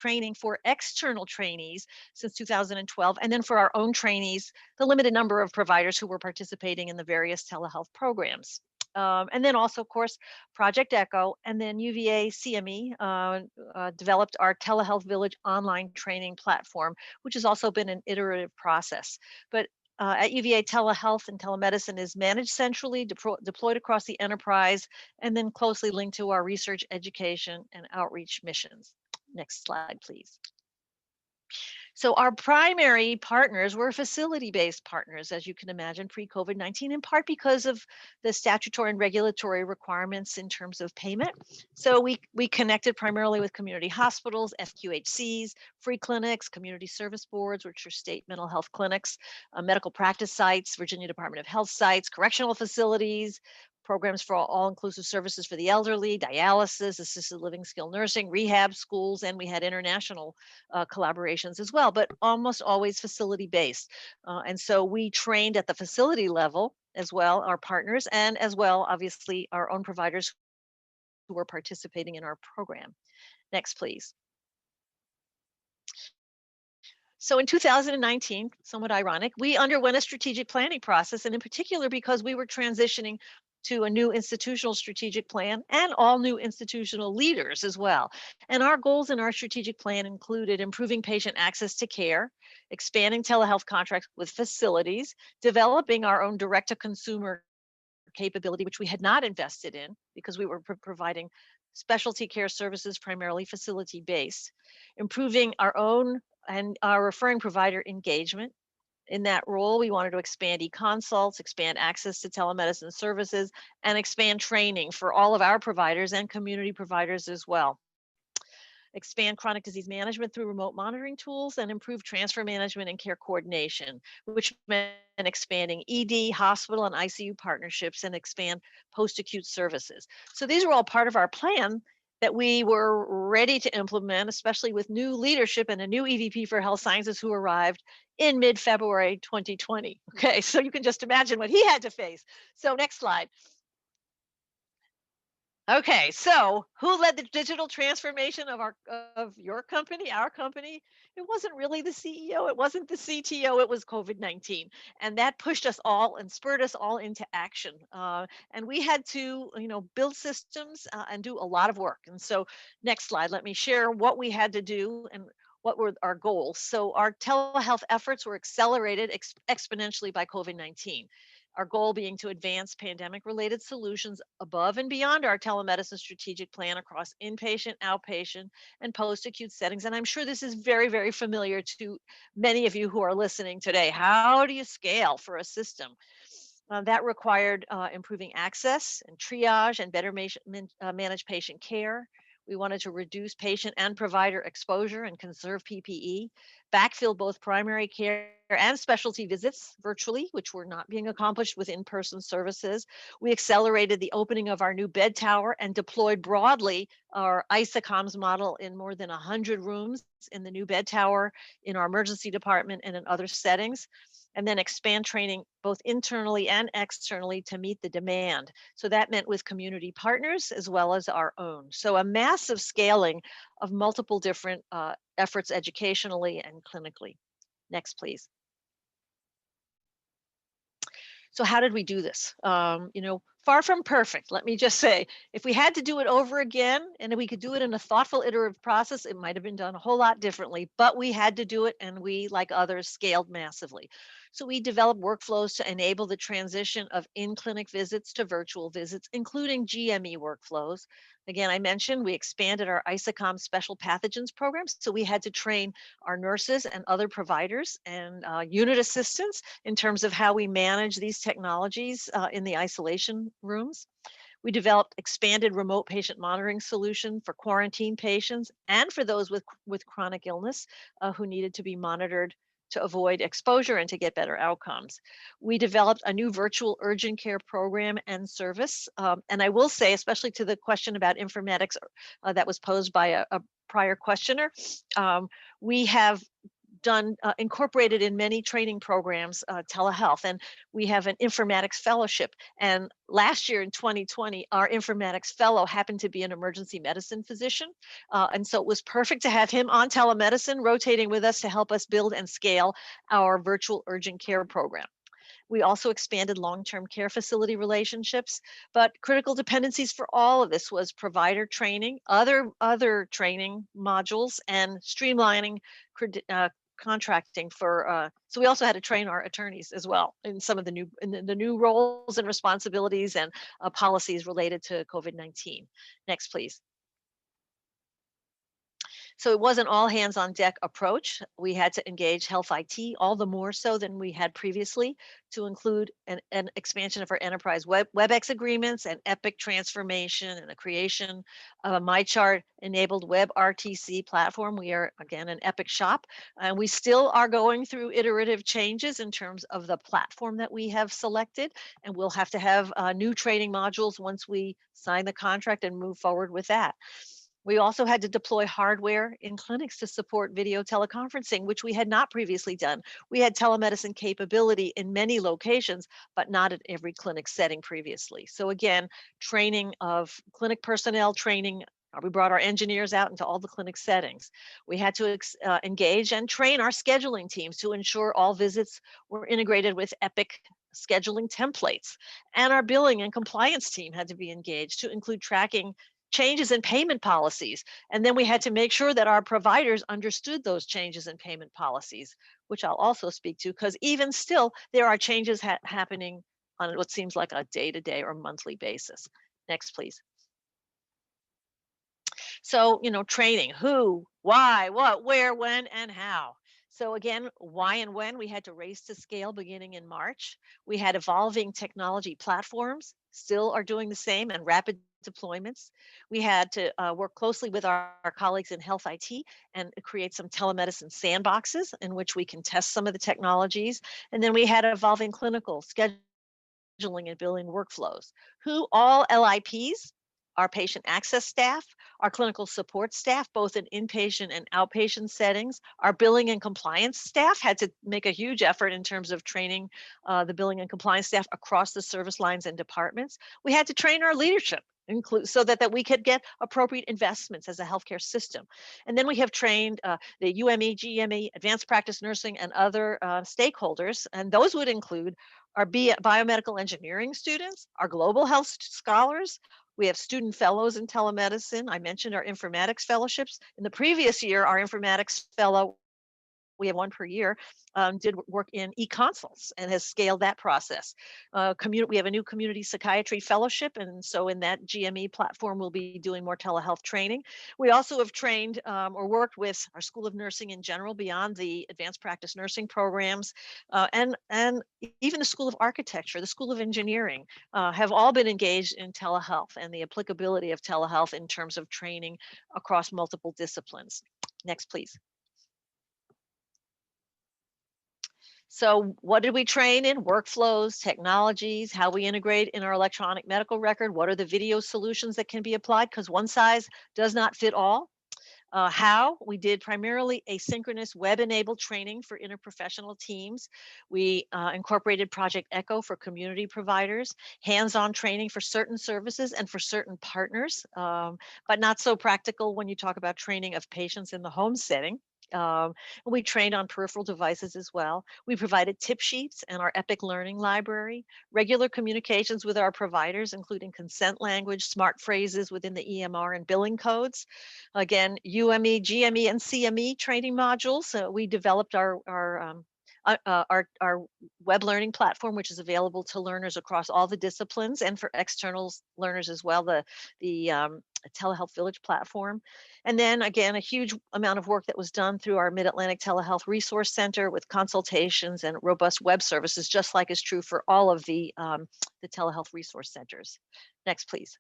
S5: training for external trainees since 2012, and then for our own trainees, the limited number of providers who were participating in the various telehealth programs. And then also, of course, Project Echo, and then UVA CME developed our Telehealth Village online training platform, which has also been an iterative process. But at UVA, telehealth and telemedicine is managed centrally, deployed across the enterprise, and then closely linked to our research, education, and outreach missions. Next slide, please. So our primary partners were facility-based partners, as you can imagine, pre-COVID-19, in part because of the statutory and regulatory requirements in terms of payment. So we connected primarily with community hospitals, FQHCs, free clinics, community service boards, which are state mental health clinics, medical practice sites, Virginia Department of Health sites, correctional facilities, programs for all-inclusive services for the elderly, dialysis, assisted living, skilled nursing, rehab, schools, and we had international collaborations as well, but almost always facility-based. And so we trained at the facility level as well, our partners, and as well, obviously, our own providers who were participating in our program. Next, please. So in 2019, somewhat ironic, we underwent a strategic planning process, and in particular because we were transitioning to a new institutional strategic plan and all new institutional leaders as well. And our goals in our strategic plan included improving patient access to care, expanding telehealth contracts with facilities, developing our own direct-to-consumer capability, which we had not invested in because we were providing specialty care services, primarily facility-based, improving our own and our referring provider engagement. In that role, we wanted to expand e-consults, expand access to telemedicine services, and expand training for all of our providers and community providers as well. Expand chronic disease management through remote monitoring tools, and improve transfer management and care coordination, which meant expanding ED, hospital, and ICU partnerships, and expand post-acute services. So these were all part of our plan that we were ready to implement, especially with new leadership and a new EVP for health sciences who arrived in mid-February 2020. Okay, so you can just imagine what he had to face. So next slide. Okay, so who led the digital transformation of your company, our company? It wasn't really the CEO, it wasn't the CTO, it was COVID-19, and that pushed us all and spurred us all into action. And we had to, build systems and do a lot of work. And so, next slide, let me share what we had to do and what were our goals. So our telehealth efforts were accelerated exponentially by COVID-19. Our goal being to advance pandemic-related solutions above and beyond our telemedicine strategic plan across inpatient, outpatient, and post-acute settings. And I'm sure this is very, very familiar to many of you who are listening today. How do you scale for a system? That required improving access and triage and better manage patient care. We wanted to reduce patient and provider exposure and conserve PPE, backfill both primary care and specialty visits virtually, which were not being accomplished with in-person services. We accelerated the opening of our new bed tower and deployed broadly our ISACOMS model in more than 100 rooms in the new bed tower, in our emergency department, and in other settings. And then expand training both internally and externally to meet the demand. So that meant with community partners as well as our own. So a massive scaling of multiple different efforts educationally and clinically. Next, please. So how did we do this? Far from perfect, let me just say. If we had to do it over again and we could do it in a thoughtful iterative process, it might have been done a whole lot differently, but we had to do it, and we, like others, scaled massively. So we developed workflows to enable the transition of in-clinic visits to virtual visits, including GME workflows. Again, I mentioned we expanded our ISACOM special pathogens programs, so we had to train our nurses and other providers and unit assistants in terms of how we manage these technologies in the isolation rooms. We developed expanded remote patient monitoring solution for quarantine patients and for those with chronic illness who needed to be monitored to avoid exposure and to get better outcomes. We developed a new virtual urgent care program and service. And I will say, especially to the question about informatics that was posed by a prior questioner, we have incorporated in many training programs telehealth, and we have an informatics fellowship. And last year in 2020, our informatics fellow happened to be an emergency medicine physician. And so it was perfect to have him on telemedicine, rotating with us to help us build and scale our virtual urgent care program. We also expanded long-term care facility relationships, but critical dependencies for all of this was provider training, other training modules, and streamlining contracting for. So we also had to train our attorneys as well in some of the new roles and responsibilities and policies related to COVID-19. Next, please. So it wasn't all hands on deck approach. We had to engage health IT all the more so than we had previously, to include an expansion of our enterprise WebEx agreements and Epic transformation and the creation of a MyChart enabled web RTC platform. We are, again, an Epic shop, and we still are going through iterative changes in terms of the platform that we have selected, and we'll have to have new training modules once we sign the contract and move forward with that. We also had to deploy hardware in clinics to support video teleconferencing, which we had not previously done. We had telemedicine capability in many locations, but not at every clinic setting previously. So again, training of clinic personnel, training. We brought our engineers out into all the clinic settings. We had to engage and train our scheduling teams to ensure all visits were integrated with Epic scheduling templates, and our billing and compliance team had to be engaged to include tracking changes in payment policies. And then we had to make sure that our providers understood those changes in payment policies, which I'll also speak to, because even still, there are changes happening on what seems like a day-to-day or monthly basis. Next, please. So, training, who, why, what, where, when, and how. So again, why and when, we had to race to scale beginning in March. We had evolving technology platforms, still are doing the same, and rapid deployments. We had to work closely with our colleagues in health IT and create some telemedicine sandboxes in which we can test some of the technologies. And then we had evolving clinical scheduling and billing workflows. Who, all LIPs, our patient access staff, our clinical support staff, both in inpatient and outpatient settings. Our billing and compliance staff had to make a huge effort in terms of training the billing and compliance staff across the service lines and departments. We had to train our leadership so that we could get appropriate investments as a healthcare system. And then we have trained the UME, GME, advanced practice nursing, and other stakeholders. And those would include our biomedical engineering students, our global health scholars. We have student fellows in telemedicine. I mentioned our informatics fellowships. In the previous year, our informatics fellow, we have one per year, did work in e-consults and has scaled that process. We have a new community psychiatry fellowship, and so in that GME platform, we'll be doing more telehealth training. We also have trained or worked with our School of Nursing in general beyond the advanced practice nursing programs, and even the School of Architecture, the School of Engineering, have all been engaged in telehealth and the applicability of telehealth in terms of training across multiple disciplines. Next, please. So what did we train in? Workflows, technologies, how we integrate in our electronic medical record, what are the video solutions that can be applied, because one size does not fit all. How we did primarily asynchronous web-enabled training for interprofessional teams. We incorporated Project Echo for community providers, hands-on training for certain services and for certain partners, but not so practical when you talk about training of patients in the home setting. We trained on peripheral devices as well. We provided tip sheets and our Epic Learning Library, regular communications with our providers, including consent language, smart phrases within the EMR and billing codes. Again, UME, GME, and CME training modules. We developed our web learning platform, which is available to learners across all the disciplines and for external learners as well, the Telehealth Village platform. And then again, a huge amount of work that was done through our Mid-Atlantic Telehealth Resource Center with consultations and robust web services, just like is true for all of the telehealth resource centers. Next, please.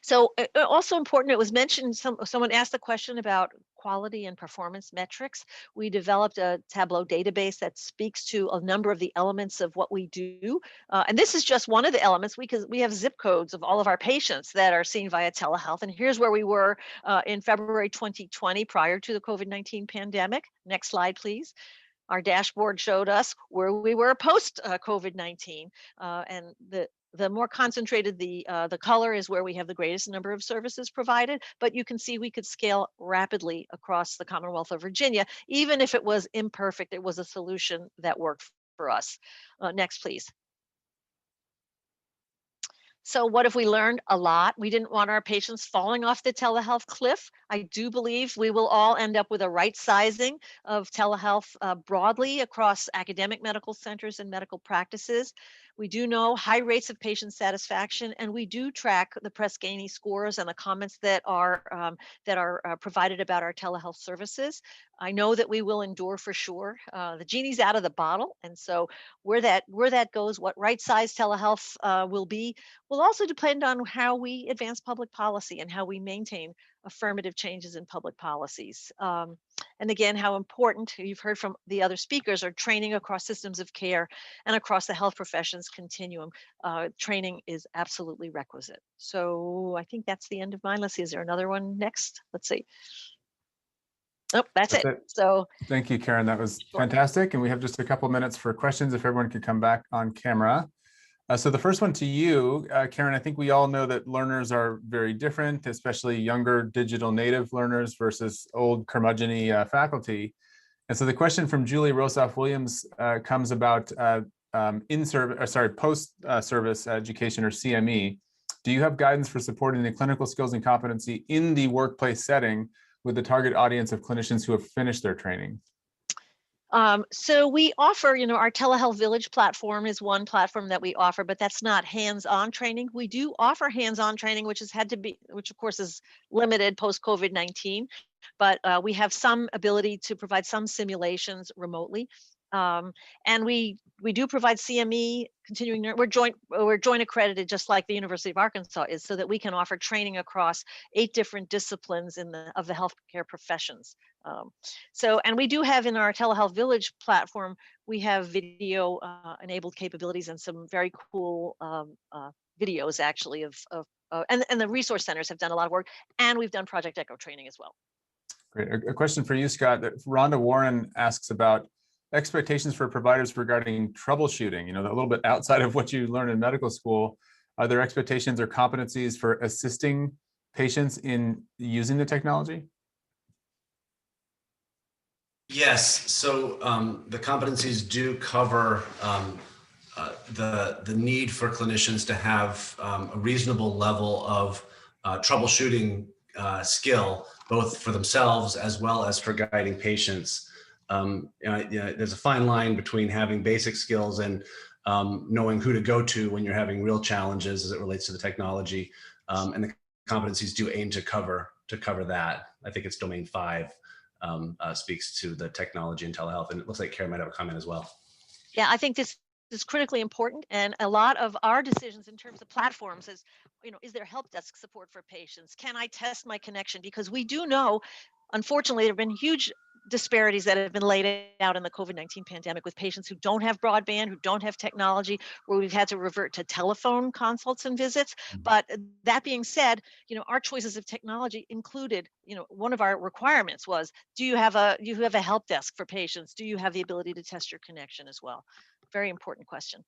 S5: So also important, it was mentioned, someone asked the question about quality and performance metrics. We developed a Tableau database that speaks to a number of the elements of what we do. And this is just one of the elements, because we have zip codes of all of our patients that are seen via telehealth. And here's where we were in February 2020, prior to the COVID-19 pandemic. Next slide, please. Our dashboard showed us where we were post COVID-19, and the more concentrated the color is where we have the greatest number of services provided, but you can see we could scale rapidly across the Commonwealth of Virginia. Even if it was imperfect, it was a solution that worked for us. Next, please. So what have we learned? A lot. We didn't want our patients falling off the telehealth cliff. I do believe we will all end up with a right sizing of telehealth broadly across academic medical centers and medical practices. We do know high rates of patient satisfaction, and we do track the Press Ganey scores and the comments that are provided about our telehealth services. I know that we will endure for sure. The genie's out of the bottle, and so where that goes, what right size telehealth will be, will also depend on how we advance public policy and how we maintain affirmative changes in public policies. And again, how important, you've heard from the other speakers, are training across systems of care and across the health professions continuum. Training is absolutely requisite. So I think that's the end of mine. Let's see, is there another one next? Let's see. Oh, that's it. So
S2: thank you, Karen. That was fantastic. And we have just a couple minutes for questions if everyone could come back on camera. So the first one to you, Karen, I think we all know that learners are very different, especially younger digital native learners versus old curmudgeon-y faculty. And so the question from Julie Rosoff-Williams comes about post-service education, or CME. Do you have guidance for supporting the clinical skills and competency in the workplace setting with the target audience of clinicians who have finished their training?
S5: So we offer, our Telehealth Village platform is one platform that we offer, but that's not hands-on training. We do offer hands-on training, which of course is limited post-COVID-19, but we have some ability to provide some simulations remotely. And we do provide CME continuing. We're joint accredited, just like the University of Arkansas is, so that we can offer training across 8 different disciplines of the healthcare professions. And we do have in our Telehealth Village platform, we have video enabled capabilities and some very cool videos actually and the resource centers have done a lot of work, and we've done Project Echo training as well.
S2: Great. A question for you, Scott, that Rhonda Warren asks about expectations for providers regarding troubleshooting, a little bit outside of what you learn in medical school. Are there expectations or competencies for assisting patients in using the technology?
S3: Yes, so the competencies do cover the need for clinicians to have a reasonable level of troubleshooting skill, both for themselves as well as for guiding patients. There's a fine line between having basic skills and knowing who to go to when you're having real challenges as it relates to the technology. And the competencies do aim to cover that. I think it's domain 5 speaks to the technology and telehealth. And it looks like Karen might have a comment as well.
S5: Yeah, I think this is critically important. And a lot of our decisions in terms of platforms is, is there help desk support for patients? Can I test my connection? Because we do know, unfortunately, there have been huge disparities that have been laid out in the COVID-19 pandemic with patients who don't have broadband, who don't have technology, where we've had to revert to telephone consults and visits. But that being said, our choices of technology included, one of our requirements was, do you have a help desk for patients? Do you have the ability to test your connection as well? Very important question.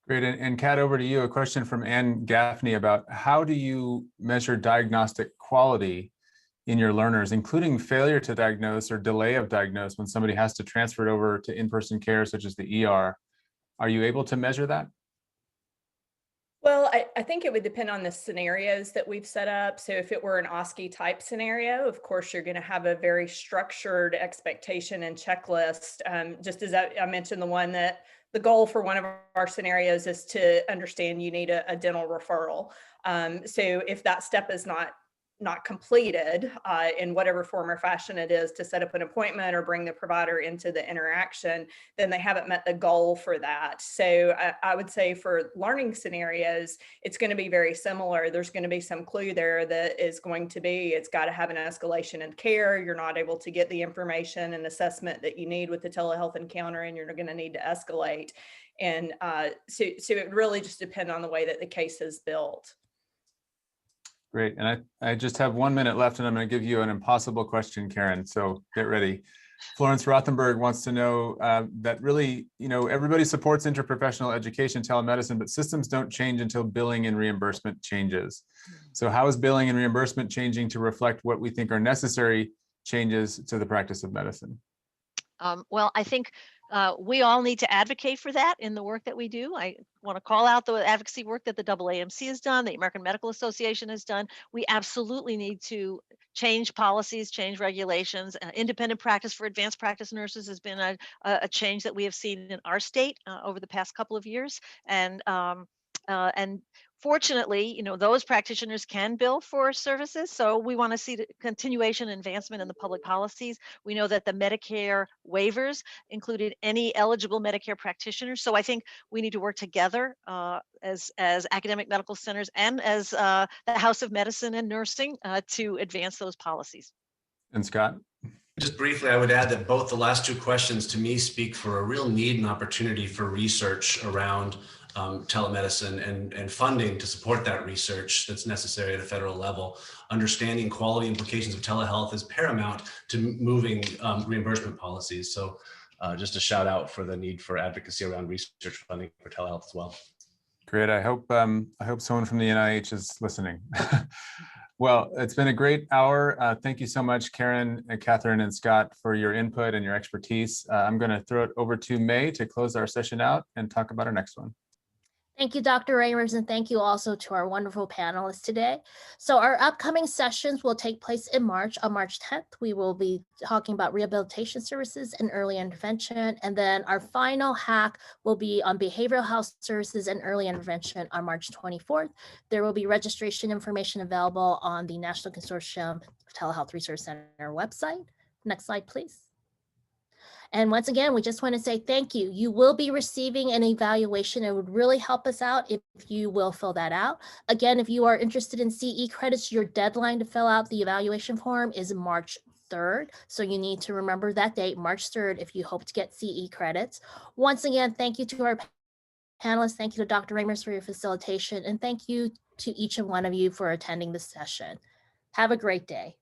S2: Great. And Kat, over to you. A question from Ann Gaffney about how do you measure diagnostic quality in your learners, including failure to diagnose or delay of diagnose when somebody has to transfer it over to in-person care, such as the ER. Are you able to measure that?
S4: Well, I think it would depend on the scenarios that we've set up. So if it were an OSCE type scenario, of course, you're going to have a very structured expectation and checklist. Just as I mentioned, the goal for one of our scenarios is to understand you need a dental referral. So if that step is not completed in whatever form or fashion it is to set up an appointment or bring the provider into the interaction, then they haven't met the goal for that. So I would say for learning scenarios, it's going to be very similar. There's going to be some clue there that is going to be, it's got to have an escalation in care. You're not able to get the information and assessment that you need with the telehealth encounter, and you're going to need to escalate. And so it really just depends on the way that the case is built.
S2: Great. And I just have 1 minute left, and I'm going to give you an impossible question, Karen. So get ready. Florence Rothenberg wants to know that really, everybody supports interprofessional education, telemedicine, but systems don't change until billing and reimbursement changes. So how is billing and reimbursement changing to reflect what we think are necessary changes to the practice of medicine?
S5: Well, I think we all need to advocate for that in the work that we do. I want to call out the advocacy work that the AAMC has done, the American Medical Association has done. We absolutely need to change policies, change regulations. Independent practice for advanced practice nurses has been a change that we have seen in our state over the past couple of years. And fortunately, those practitioners can bill for services. So we want to see the continuation and advancement in the public policies. We know that the Medicare waivers included any eligible Medicare practitioners. So I think we need to work together as academic medical centers and as the House of Medicine and Nursing to advance those policies.
S2: And Scott?
S3: Just briefly, I would add that both the last 2 questions to me speak for a real need and opportunity for research around telemedicine and funding to support that research that's necessary at a federal level. Understanding quality implications of telehealth is paramount to moving reimbursement policies. So just a shout out for the need for advocacy around research funding for telehealth as well.
S2: Great. I hope someone from the NIH is listening. Well, it's been a great hour. Thank you so much, Karen, and Kathryn, and Scott, for your input and your expertise. I'm going to throw it over to May to close our session out and talk about our next one.
S1: Thank you, Dr. Ramers, and thank you also to our wonderful panelists today. So our upcoming sessions will take place in March. On March 10th, we will be talking about rehabilitation services and early intervention. And then our final hack will be on behavioral health services and early intervention on March 24th. There will be registration information available on the National Consortium Telehealth Resource Center website. Next slide, please. And once again, we just want to say thank you. You will be receiving an evaluation. It would really help us out if you will fill that out. Again, if you are interested in CE credits, your deadline to fill out the evaluation form is March 3rd. So you need to remember that date, March 3rd, if you hope to get CE credits. Once again, thank you to our panelists. Thank you to Dr. Ramers for your facilitation. And thank you to each and one of you for attending this session. Have a great day.